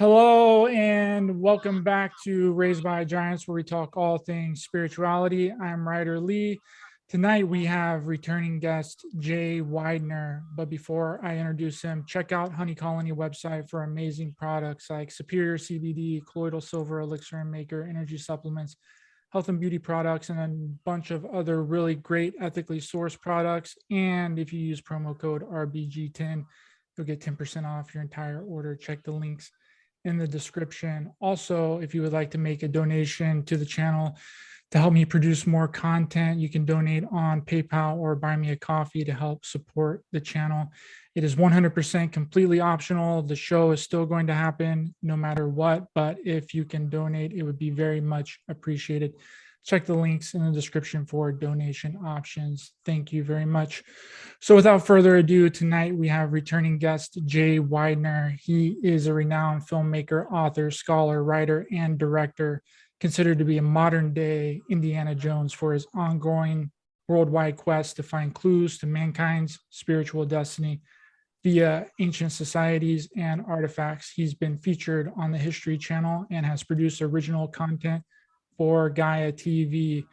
Hello and welcome back to Raised by Giants, where we talk all things spirituality. I'm Ryder Lee. Tonight we have returning guest Jay Weidner. But before I introduce him, check out Honey Colony website for amazing products like Superior CBD, Colloidal Silver Elixir and Maker, energy supplements, health and beauty products, and a bunch of other really great ethically sourced products. And if you use promo code RBG10, you'll get 10% off your entire order. Check the links in the description. Also, if you would like to make a donation to the channel to help me produce more content, you can donate on PayPal or buy me a coffee to help support the channel. It is 100% completely optional. The show is still going to happen no matter what, but if you can donate, it would be very much appreciated. Check the links in the description for donation options. Thank you very much. So without further ado, tonight we have returning guest Jay Weidner. He is a renowned filmmaker, author, scholar, writer, and director, considered to be a modern day Indiana Jones for his ongoing worldwide quest to find clues to mankind's spiritual destiny via ancient societies and artifacts. He's been featured on the History Channel and has produced original content for Gaia TV.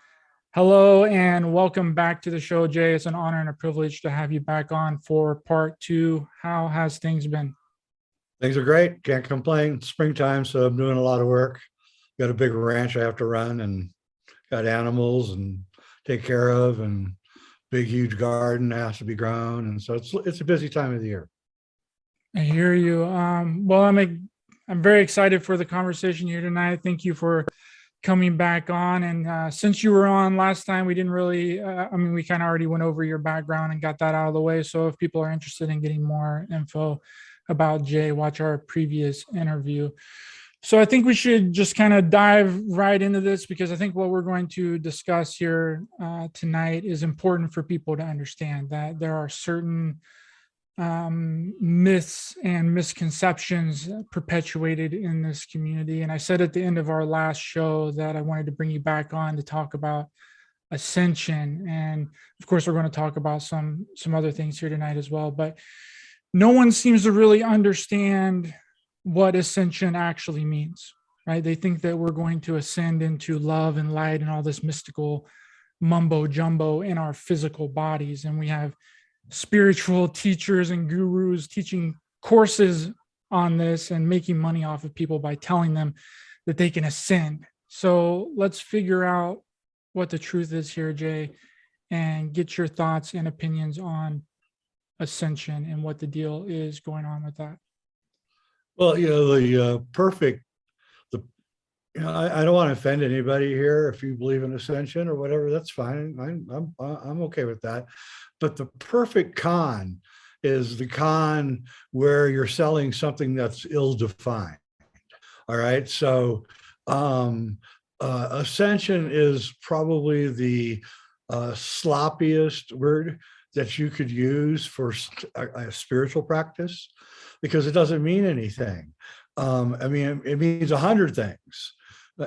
Hello and welcome back to the show, Jay. It's an honor and a privilege to have you back on for part two. How has things been? Things are great. Can't complain. It's springtime, so I'm doing a lot of work. Got a big ranch I have to run and got animals and take care of, and big, huge garden has to be grown. And so it's a busy time of the year. I hear you. Well, I'm very excited for the conversation here tonight. Thank you for coming back on. And since you were on last time, we didn't really, we kind of already went over your background and got that out of the way. So if people are interested in getting more info about Jay, watch our previous interview. So I think we should just kind of dive right into this, because I think what we're going to discuss here tonight is important for people to understand, that there are certain myths and misconceptions perpetuated in this community. And I said at the end of our last show that I wanted to bring you back on to talk about Ascension. And of course, we're going to talk about some other things here tonight as well. But no one seems to really understand what Ascension actually means, right? They think that we're going to ascend into love and light and all this mystical mumbo jumbo in our physical bodies. And we have spiritual teachers and gurus teaching courses on this and making money off of people by telling them that they can ascend. So let's figure out what the truth is here, Jay, and get your thoughts and opinions on Ascension and what the deal is going on with that. Well, I don't want to offend anybody here. If you believe in Ascension or whatever, that's fine. I'm okay with that. But the perfect con is the con where you're selling something that's ill-defined. All right. So Ascension is probably the sloppiest word that you could use for a spiritual practice, because it doesn't mean anything. It means 100 things,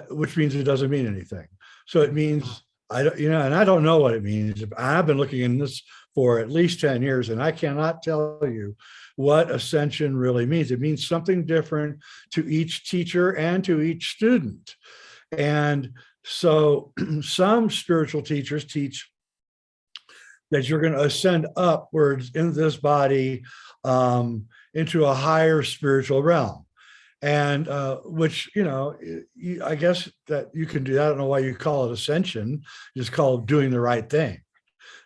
which means it doesn't mean anything. So it means, and I don't know what it means. I've been looking in this for at least 10 years, and I cannot tell you what Ascension really means. It means something different to each teacher and to each student. And so some spiritual teachers teach that you're going to ascend upwards in this body into a higher spiritual realm. And which, I guess that you can do that. I don't know why you call it Ascension. Just call it doing the right thing,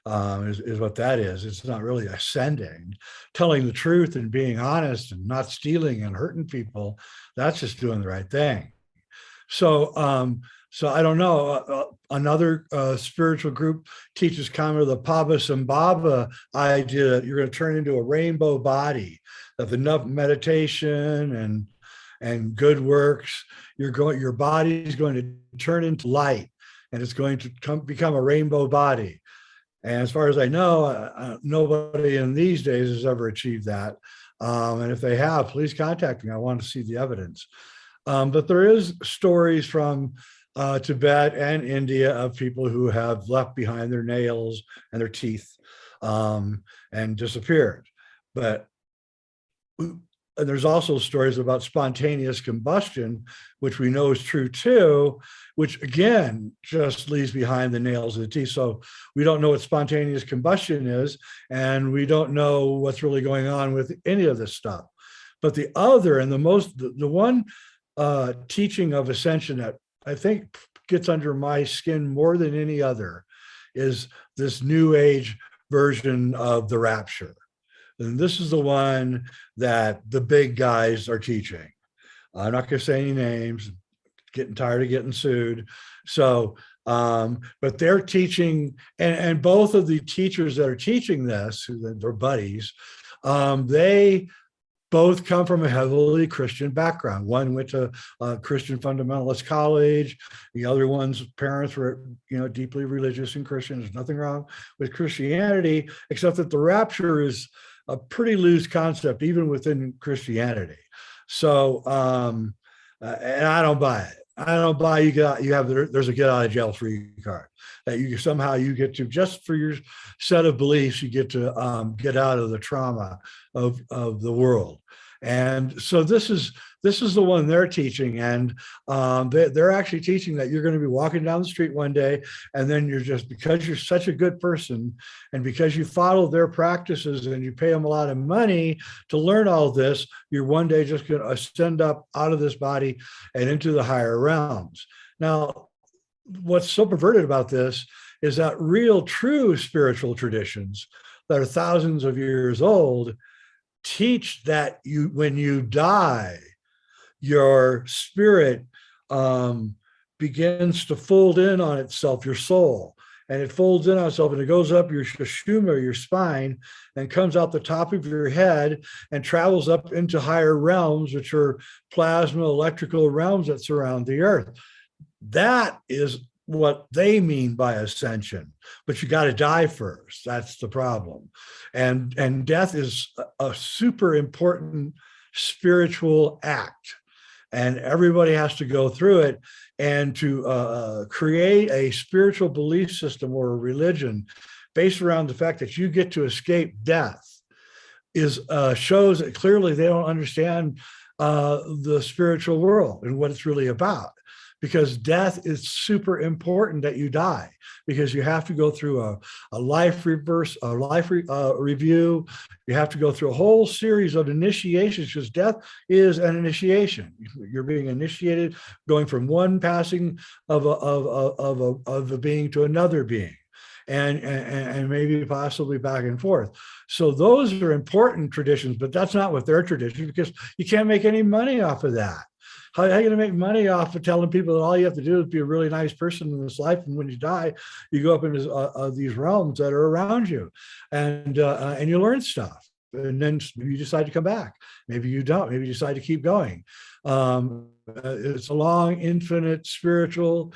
is what that is. It's not really ascending. Telling the truth and being honest and not stealing and hurting people, that's just doing the right thing. So I don't know. Another spiritual group teaches kind of the Pabasambhava idea that you're going to turn into a rainbow body, of enough meditation and good works. Your body is going to turn into light, and it's going to become a rainbow body. And as far as I know, nobody in these days has ever achieved that. And if they have, please contact me. I want to see the evidence. But there is stories from Tibet and India of people who have left behind their nails and their teeth and disappeared. But and there's also stories about spontaneous combustion, which we know is true too, which again just leaves behind the nails of the teeth. So we don't know what spontaneous combustion is, and we don't know what's really going on with any of this stuff. But the other and the one teaching of ascension that I think gets under my skin more than any other is this new age version of the rapture. And this is the one that the big guys are teaching. I'm not going to say any names, getting tired of getting sued. So, but they're teaching, and both of the teachers that are teaching this, they're buddies, they both come from a heavily Christian background. One went to a Christian fundamentalist college. The other one's parents were, deeply religious and Christian. There's nothing wrong with Christianity, except that the rapture is a pretty loose concept, even within Christianity. So, and I don't buy it. I don't buy there's a get out of jail free card that you somehow you get to, just for your set of beliefs, you get to get out of the trauma of the world. And so this is the one they're teaching, and they're actually teaching that you're going to be walking down the street one day, and then because you're such a good person, and because you follow their practices and you pay them a lot of money to learn all this, you're one day just going to ascend up out of this body and into the higher realms. Now, what's so perverted about this is that real, true spiritual traditions that are thousands of years old teach that when you die, your spirit begins to fold in on itself, your soul, and it folds in on itself, and it goes up your sushumna, your spine, and comes out the top of your head and travels up into higher realms, which are plasma electrical realms that surround the earth. That is what they mean by ascension, but you got to die first. That's the problem. And death is a super important spiritual act, and everybody has to go through it. And to create a spiritual belief system or a religion based around the fact that you get to escape death shows that clearly they don't understand the spiritual world and what it's really about. Because death is super important that you die, because you have to go through a life review. You have to go through a whole series of initiations, because death is an initiation. You're being initiated, going from one passing of a being to another being, and maybe possibly back and forth. So those are important traditions, but that's not what their tradition, because you can't make any money off of that. How are you going to make money off of telling people that all you have to do is be a really nice person in this life, and when you die, you go up into these realms that are around you, and you learn stuff, and then you decide to come back. Maybe you don't. Maybe you decide to keep going. It's a long, infinite spiritual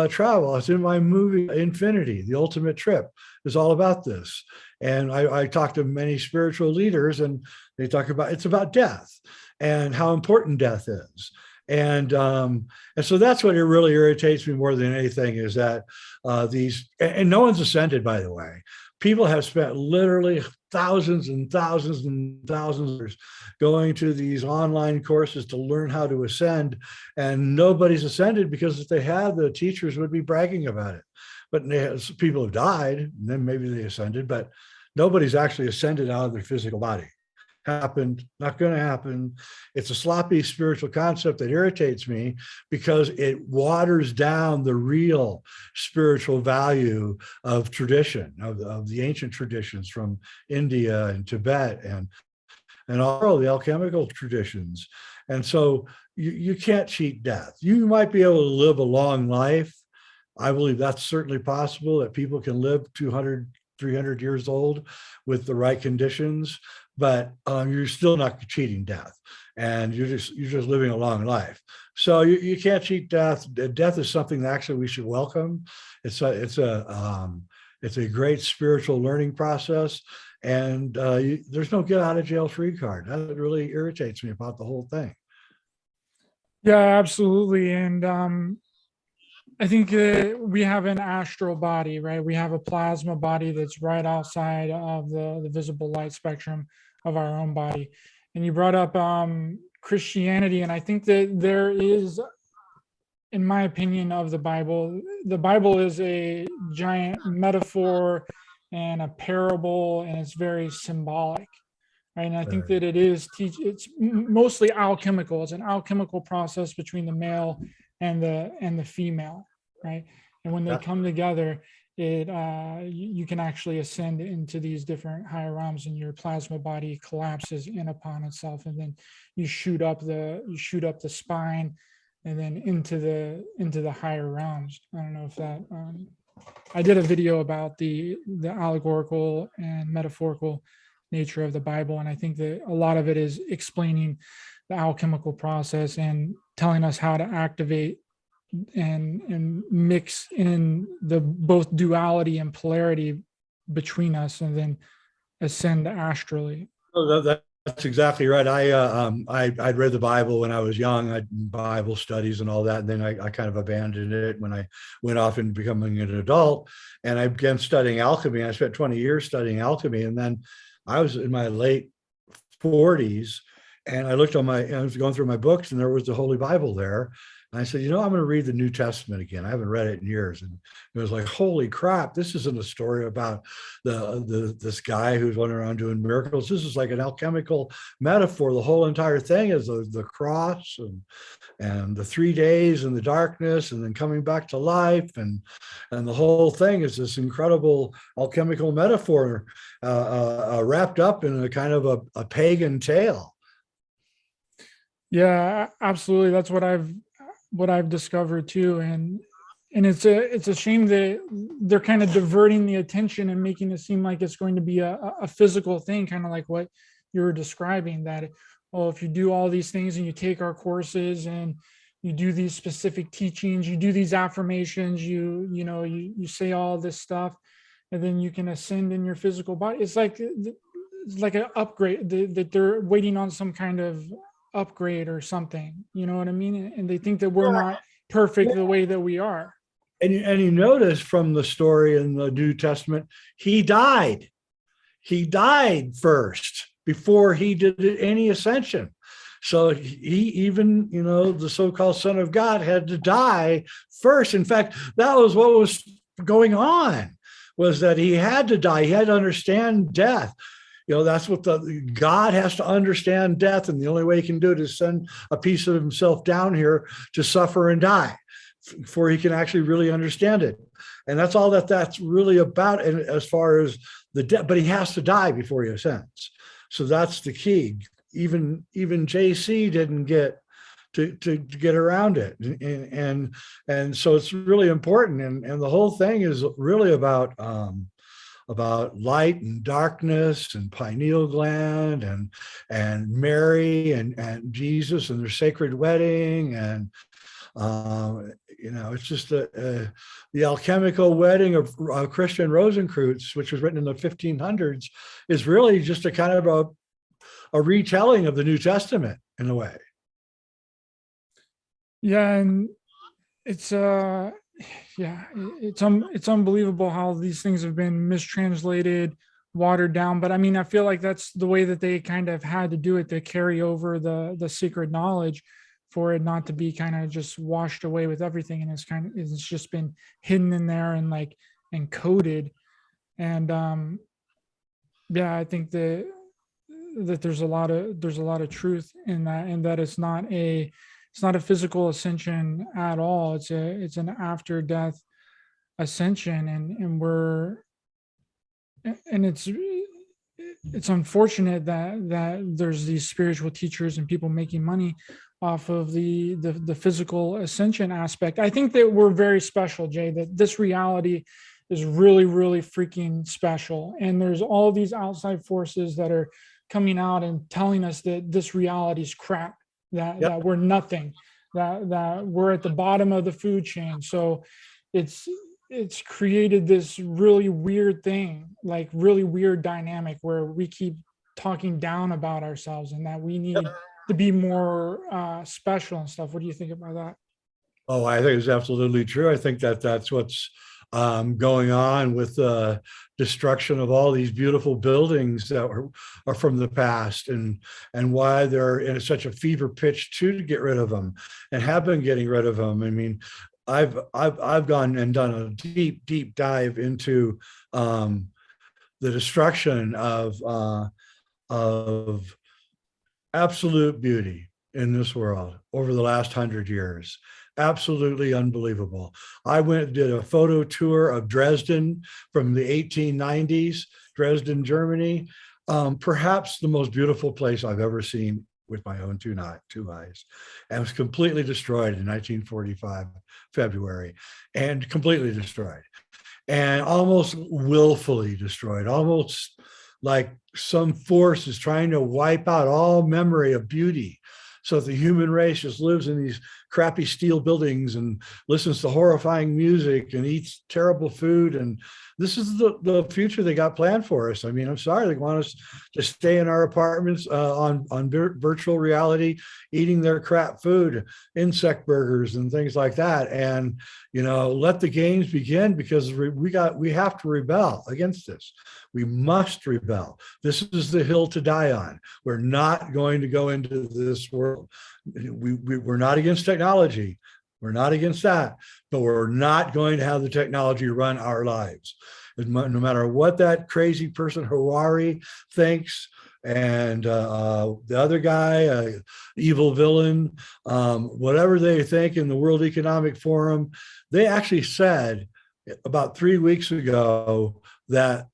travel. It's in my movie Infinity, The Ultimate Trip. Is all about this. And I talk to many spiritual leaders, and they talk about it's about death and how important death is. And so that's what it really irritates me more than anything, is that and no one's ascended, by the way. People have spent literally thousands and thousands and thousands of years going to these online courses to learn how to ascend, and nobody's ascended, because if they had, the teachers would be bragging about it. But people have died, and then maybe they ascended, but nobody's actually ascended out of their physical body. Happened, not going to happen. It's a sloppy spiritual concept that irritates me, because it waters down the real spiritual value of tradition, of the ancient traditions from India and Tibet and all the alchemical traditions. And so you can't cheat death. You might be able to live a long life. I believe that's certainly possible, that people can live 200, 300 years old with the right conditions, but you're still not cheating death, and you're just living a long life. So you can't cheat death. Death is something that actually we should welcome. It's a great spiritual learning process, and there's no get out of jail free card. That really irritates me about the whole thing. Yeah, absolutely. And I think we have an astral body, right? We have a plasma body that's right outside of the visible light spectrum of our own body. and you brought up Christianity, and I think that there is, in my opinion, of the Bible is a giant metaphor and a parable, and it's very symbolic, right? And I think that it's mostly alchemical. It's an alchemical process between the male and the female, right? And when they come together, you can actually ascend into these different higher realms, and your plasma body collapses in upon itself, and then you shoot up the spine, and then into the higher realms. I don't know if that I did a video about the allegorical and metaphorical nature of the Bible, and I think that a lot of it is explaining the alchemical process and telling us how to activate and mix in the both duality and polarity between us, and then ascend astrally. That's exactly right. I'd read the Bible when I was young. I did Bible studies and all that, and then I kind of abandoned it when I went off and becoming an adult. And I began studying alchemy. I spent 20 years studying alchemy, and then I was in my late 40s, and I was going through my books, and there was the Holy Bible there. And I said, I'm going to read the New Testament again. I haven't read it in years. And it was like, holy crap, this isn't a story about this guy who's running around doing miracles. This is like an alchemical metaphor. The whole entire thing is the cross and the 3 days in the darkness, and then coming back to life. And the whole thing is this incredible alchemical metaphor wrapped up in a kind of a pagan tale. Yeah, absolutely. That's what I've discovered too. And it's a shame that they're kind of diverting the attention and making it seem like it's going to be a physical thing, kind of like what you were describing, that, well, if you do all these things and you take our courses and you do these specific teachings, you do these affirmations, you say all this stuff, and then you can ascend in your physical body. It's like an upgrade, that they're waiting on some kind of upgrade or something, you know what I mean? And they think that we're not perfect the way that we are. And you notice from the story in the New Testament, he died first before he did any ascension. So he even, the so-called Son of God had to die first. In fact, that was what was going on, was that he had to die. He had to understand death. That's what God has to understand death. And the only way he can do it is send a piece of himself down here to suffer and die before he can actually really understand it. And that's all that's really about. And as far as the death, but he has to die before he ascends. So that's the key. Even JC didn't get to get around it. And so it's really important. And the whole thing is really about light and darkness and pineal gland and Mary and Jesus and their sacred wedding. And it's just the alchemical wedding of Christian Rosenkreutz, which was written in the 1500s, is really just a kind of a retelling of the New Testament in a way. Yeah, and it's it's unbelievable how these things have been mistranslated, watered down. But I mean, I feel like that's the way that they kind of had to do it, to carry over the secret knowledge, for it not to be kind of just washed away with everything. And it's just been hidden in there and like encoded. And I think that there's a lot of truth in that, and that it's not a physical ascension at all. It's an after death ascension, and it's unfortunate that there's these spiritual teachers and people making money off of the physical ascension aspect. I think that we're very special, Jay, that this reality is really, really freaking special. And there's all these outside forces that are coming out and telling us that this reality is crap, that we're nothing, that we're at the bottom of the food chain. So it's created this really weird thing, like really weird dynamic, where we keep talking down about ourselves and that we need to be more special and stuff. What do you think about that? Oh, I think it's absolutely true. I think that's what's going on with the destruction of all these beautiful buildings that are from the past, and why they're in such a fever pitch to get rid of them and have been getting rid of them. I mean, I've gone and done a deep dive into the destruction of absolute beauty in this world over the last 100 years. Absolutely unbelievable. I went and did a photo tour of Dresden from the 1890s, Dresden, Germany. Perhaps the most beautiful place I've ever seen with my own two eyes, and was completely destroyed in 1945, February, and completely destroyed, and almost willfully destroyed, almost like some force is trying to wipe out all memory of beauty. So the human race just lives in these crappy steel buildings and listens to horrifying music and eats terrible food. And this is the future they got planned for us. I mean, I'm sorry, they want us to stay in our apartments on virtual reality, eating their crap food, insect burgers and things like that. And, you know, let the games begin, because we have to rebel against this. We must rebel. This is the hill to die on. We're not going to go into this world. We're not against technology. We're not against that, but we're not going to have the technology run our lives. No matter what that crazy person Harari thinks, and the other guy, evil villain, whatever they think in the World Economic Forum, they actually said about 3 weeks ago that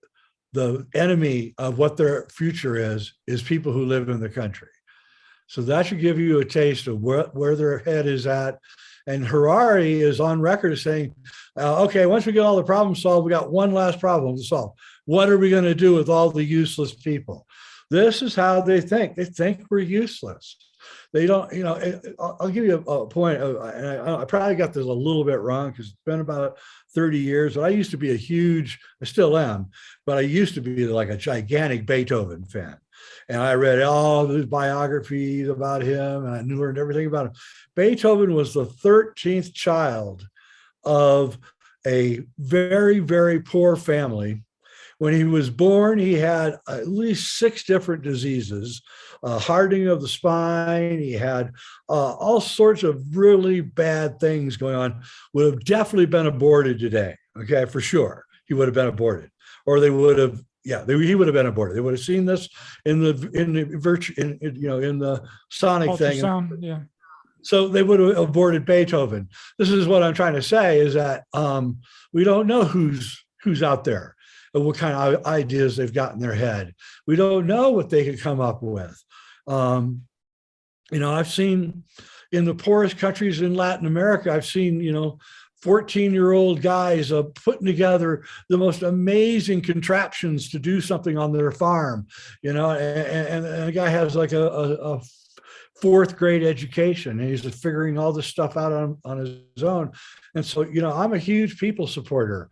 the enemy of what their future is people who live in the country. So that should give you a taste of where their head is at. And Harari is on record as saying, okay, once we get all the problems solved, we got one last problem to solve. What are we going to do with all the useless people? This is how they think. They think we're useless. They don't, you know, I'll give you a point. I probably got this a little bit wrong because it's been about 30 years. But I used to be I still am, but I used to be like a gigantic Beethoven fan. And I read all his biographies about him, and I learned everything about him. Beethoven was the 13th child of a very, very poor family. When he was born, he had at least 6 different diseases, hardening of the spine. He had all sorts of really bad things going on. Would have definitely been aborted today. Okay, for sure, he would have been aborted, or they would have. Yeah, he would have been aborted. They would have seen this in the sonic Ultrasound, thing. yeah. So they would have aborted Beethoven. This is what I'm trying to say, is that we don't know who's out there and what kind of ideas they've got in their head. We don't know what they could come up with. I've seen in the poorest countries in Latin America, I've seen, 14-year-old guys putting together the most amazing contraptions to do something on their farm, and the guy has like a 4th grade education, and he's figuring all this stuff out on his own. And so, I'm a huge people supporter.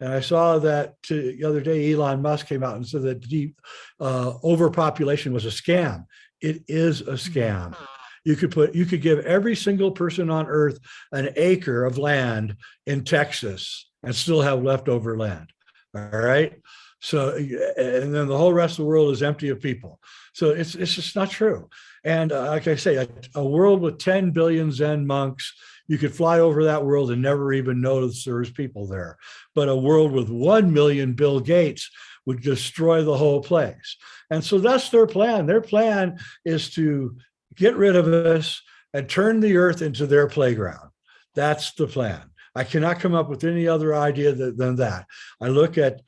And I saw that the other day, Elon Musk came out and said that overpopulation was a scam. It is a scam. You could give every single person on earth an acre of land in Texas and still have leftover land. All right. So, and then the whole rest of the world is empty of people. So it's just not true. And like I say, a world with 10 billion Zen monks, you could fly over that world and never even notice there's people there. But a world with 1 million Bill Gates would destroy the whole place. And so that's their plan. Their plan is to get rid of us and turn the earth into their playground. That's the plan. I cannot come up with any other idea than that. I look at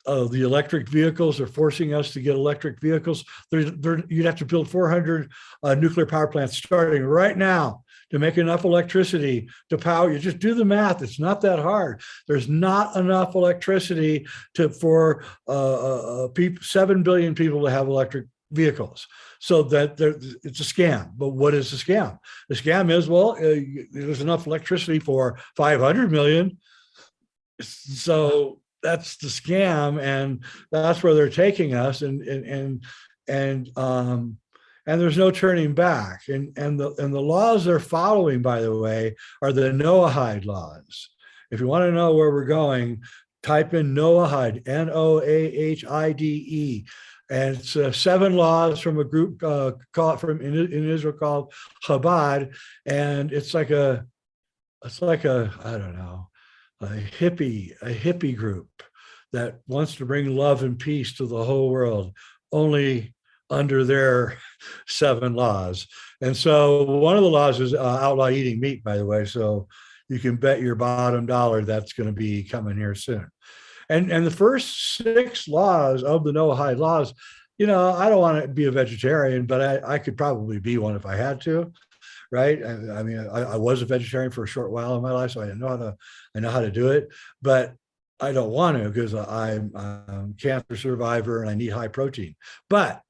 the electric vehicles. They're forcing us to get electric vehicles. You'd have to build 400 nuclear power plants starting right now to make enough electricity to power. You just do the math. It's not that hard. There's not enough electricity for 7 billion people to have electric vehicles. So that it's a scam. But what is the scam? The scam is, there's enough electricity for 500 million. So that's the scam, and that's where they're taking us. And there's no turning back. And the laws they're following, by the way, are the Noahide laws. If you want to know where we're going, type in Noahide, Noahide, and it's 7 laws from a group called from in Israel called Chabad, and it's like a I don't know, a hippie group that wants to bring love and peace to the whole world, only under their 7 laws. And so one of the laws is outlaw eating meat, by the way. So you can bet your bottom dollar that's going to be coming here soon. And the first 6 laws of the Noahide laws, you know, I don't want to be a vegetarian, but I could probably be one if I had to, right? I mean, I was a vegetarian for a short while in my life, so I know how to do it, but I don't want to because I'm a cancer survivor and I need high protein. But